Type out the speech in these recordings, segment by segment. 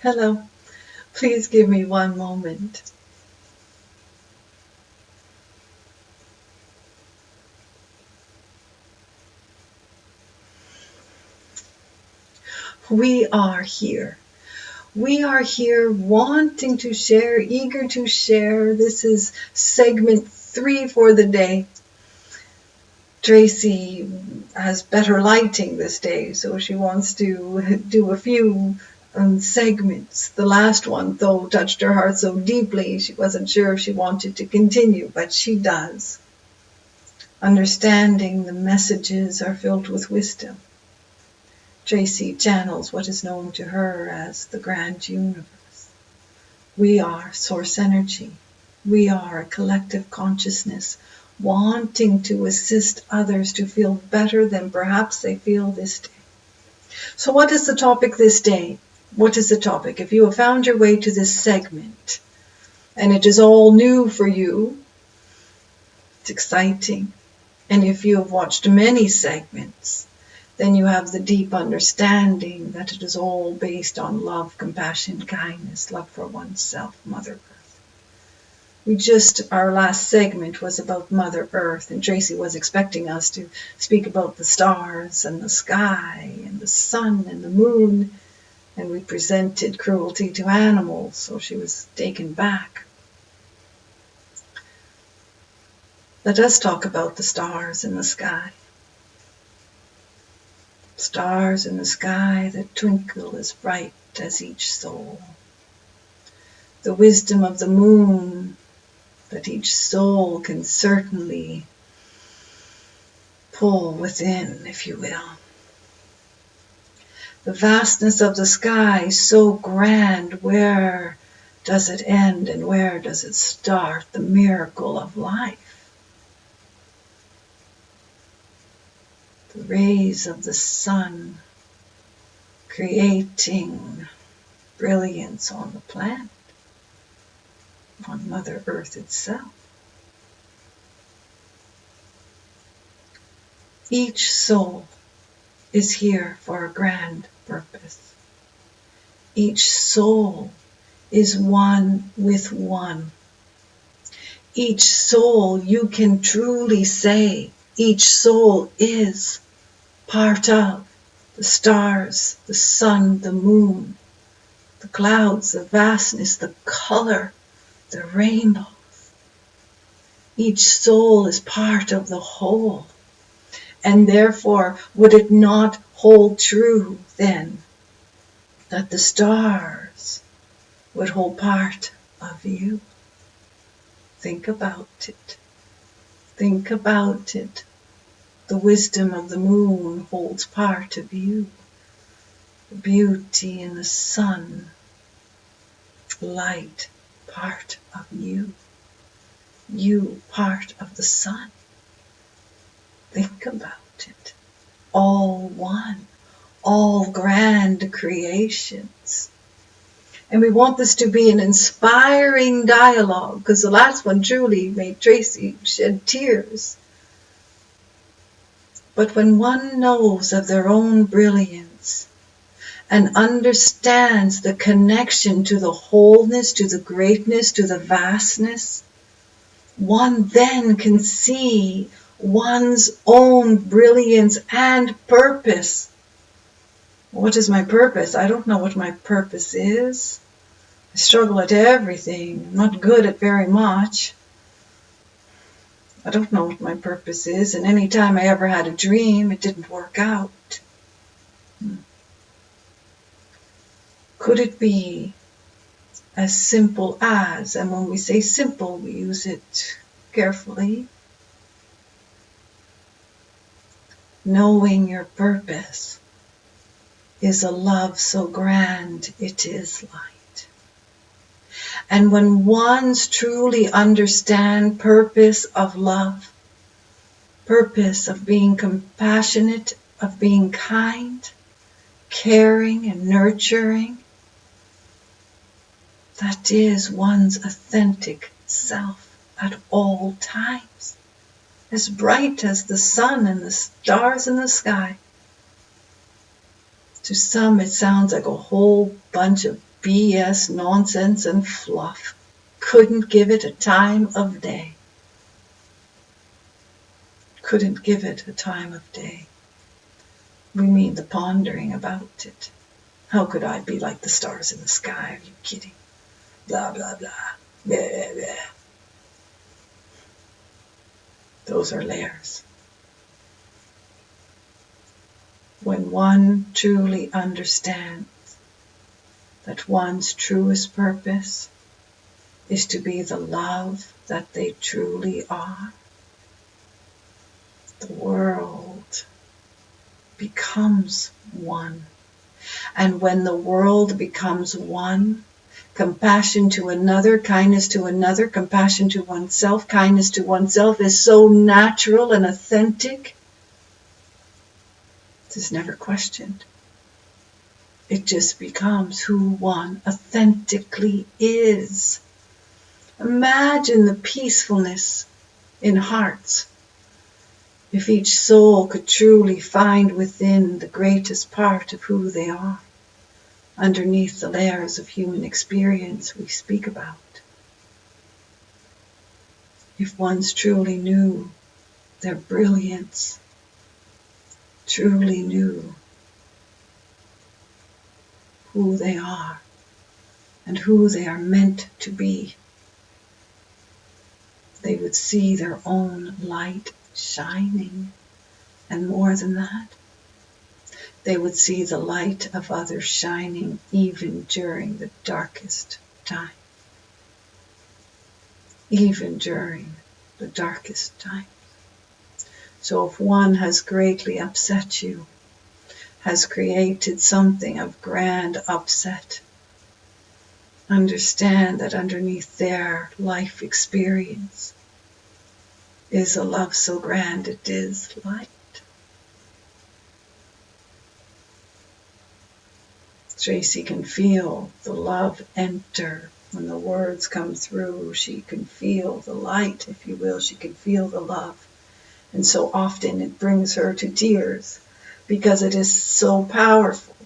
Hello. Please give me one moment. We are here. We are here wanting to share, eager to share. This is segment 3 for the day. Tracy has better lighting this day, so she wants to do a few segments. The last one, though, touched her heart so deeply, she wasn't sure if she wanted to continue, but she does. Understanding the messages are filled with wisdom. Tracy channels what is known to her as the grand universe. We are source energy. We are a collective consciousness wanting to assist others to feel better than perhaps they feel this day. So what is the topic this day? What is the topic? If you have found your way to this segment and it is all new for you, it's exciting. And if you have watched many segments, then you have the deep understanding that it is all based on love, compassion, kindness, love for oneself, Mother Earth. Our last segment was about Mother Earth, and Tracy was expecting us to speak about the stars and the sky and the sun and the moon, and we presented cruelty to animals, so she was taken back. Let us talk about the stars in the sky. Stars in the sky that twinkle as bright as each soul. The wisdom of the moon that each soul can certainly pull within, if you will. The vastness of the sky, so grand, where does it end and where does it start? The miracle of life. The rays of the sun creating brilliance on the planet, on Mother Earth itself. Each soul is here for a grand purpose. Each soul is one with one. Each soul, you can truly say, each soul is part of the stars, the sun, the moon, the clouds, the vastness, the color, the rainbows. Each soul is part of the whole. And therefore, would it not hold true then that the stars would hold part of you? Think about it. Think about it. The wisdom of the moon holds part of you. The beauty in the sun, light, part of you. You, part of the sun. Think about it. All one, all grand creations. And we want this to be an inspiring dialogue, because the last one truly made Tracy shed tears. But when one knows of their own brilliance and understands the connection to the wholeness, to the greatness, to the vastness, one then can see one's own brilliance and purpose. What is my purpose? I don't know what my purpose is. I struggle at everything. I'm not good at very much. I don't know what my purpose is, and any time I ever had a dream, it didn't work out. Could it be as simple as, and when we say simple, we use it carefully, knowing your purpose is a love so grand it is light. And when ones truly understand purpose of love, purpose of being compassionate, of being kind, caring and nurturing, that is one's authentic self at all times, as bright as the sun and the stars in the sky. To some, it sounds like a whole bunch of BS, nonsense, and fluff. Couldn't give it a time of day. Couldn't give it a time of day. We mean the pondering about it. How could I be like the stars in the sky? Are you kidding? Blah, blah, blah. Blah, blah. Those are layers. When one truly understands that one's truest purpose is to be the love that they truly are, the world becomes one. And when the world becomes one, compassion to another, kindness to another, compassion to oneself, kindness to oneself is so natural and authentic. It is never questioned. It just becomes who one authentically is. Imagine the peacefulness in hearts if each soul could truly find within the greatest part of who they are, underneath the layers of human experience we speak about. If ones truly knew their brilliance, truly knew who they are and who they are meant to be, they would see their own light shining. And more than that, they would see the light of others shining even during the darkest time. Even during the darkest time. So if one has greatly upset you, has created something of grand upset, understand that underneath their life experience is a love so grand it is light. Tracy can feel the love enter when the words come through. She can feel the light, if you will. She can feel the love. And so often it brings her to tears because it is so powerful.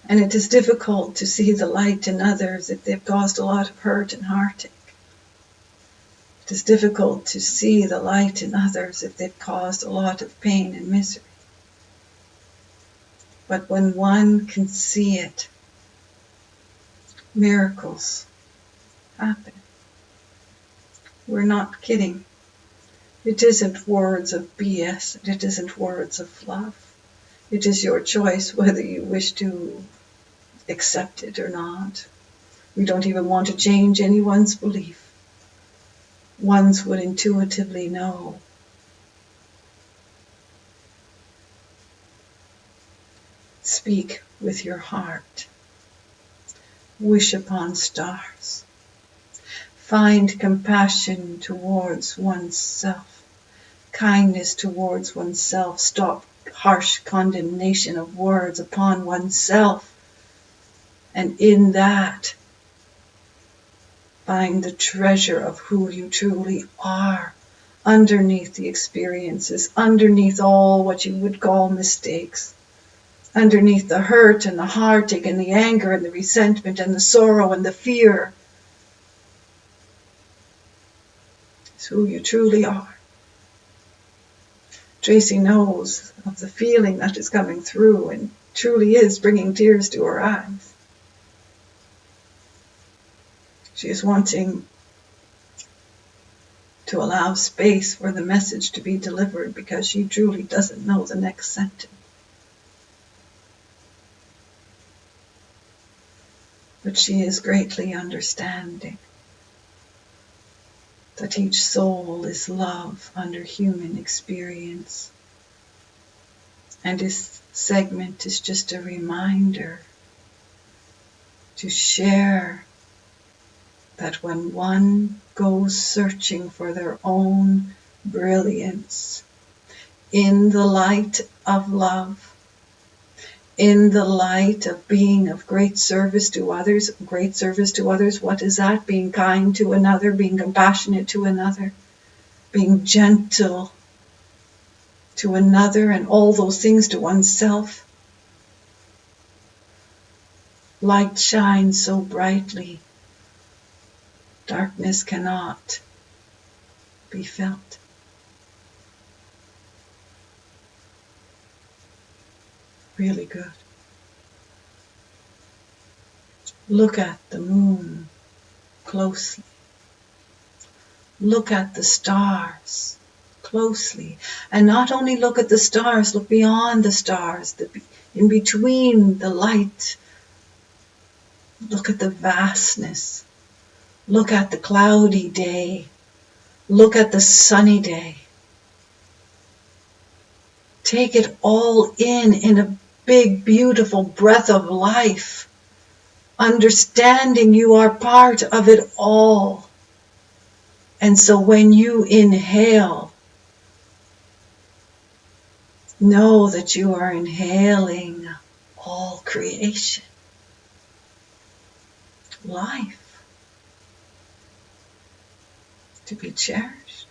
And it is difficult to see the light in others if they've caused a lot of hurt and heartache. It is difficult to see the light in others if they've caused a lot of pain and misery. But when one can see it, miracles happen. We're not kidding. It isn't words of BS. It isn't words of fluff. It is your choice whether you wish to accept it or not. We don't even want to change anyone's belief. Ones would intuitively know. Speak with your heart. Wish upon stars. Find compassion towards oneself. Kindness towards oneself. Stop harsh condemnation of words upon oneself. And in that, find the treasure of who you truly are. Underneath the experiences. Underneath all what you would call mistakes. Underneath the hurt and the heartache and the anger and the resentment and the sorrow and the fear. It's who you truly are. Tracy knows of the feeling that is coming through and truly is bringing tears to her eyes. She is wanting to allow space for the message to be delivered because she truly doesn't know the next sentence. But she is greatly understanding that each soul is love under human experience. And this segment is just a reminder to share that when one goes searching for their own brilliance in the light of love, in the light of being of great service to others, what is that? Being kind to another, being compassionate to another, being gentle to another and all those things to oneself. Light shines so brightly, darkness cannot be felt. Really good. Look at the moon closely. Look at the stars closely. And not only look at the stars, look beyond the stars, in between the light. Look at the vastness. Look at the cloudy day. Look at the sunny day. Take it all in a big, beautiful breath of life. Understanding you are part of it all. And so when you inhale, know that you are inhaling all creation. Life. To be cherished.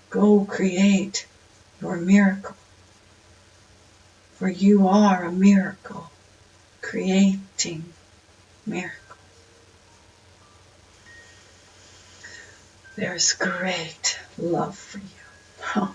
Go create your miracle. For you are a miracle. Creating miracles. There's great love for you.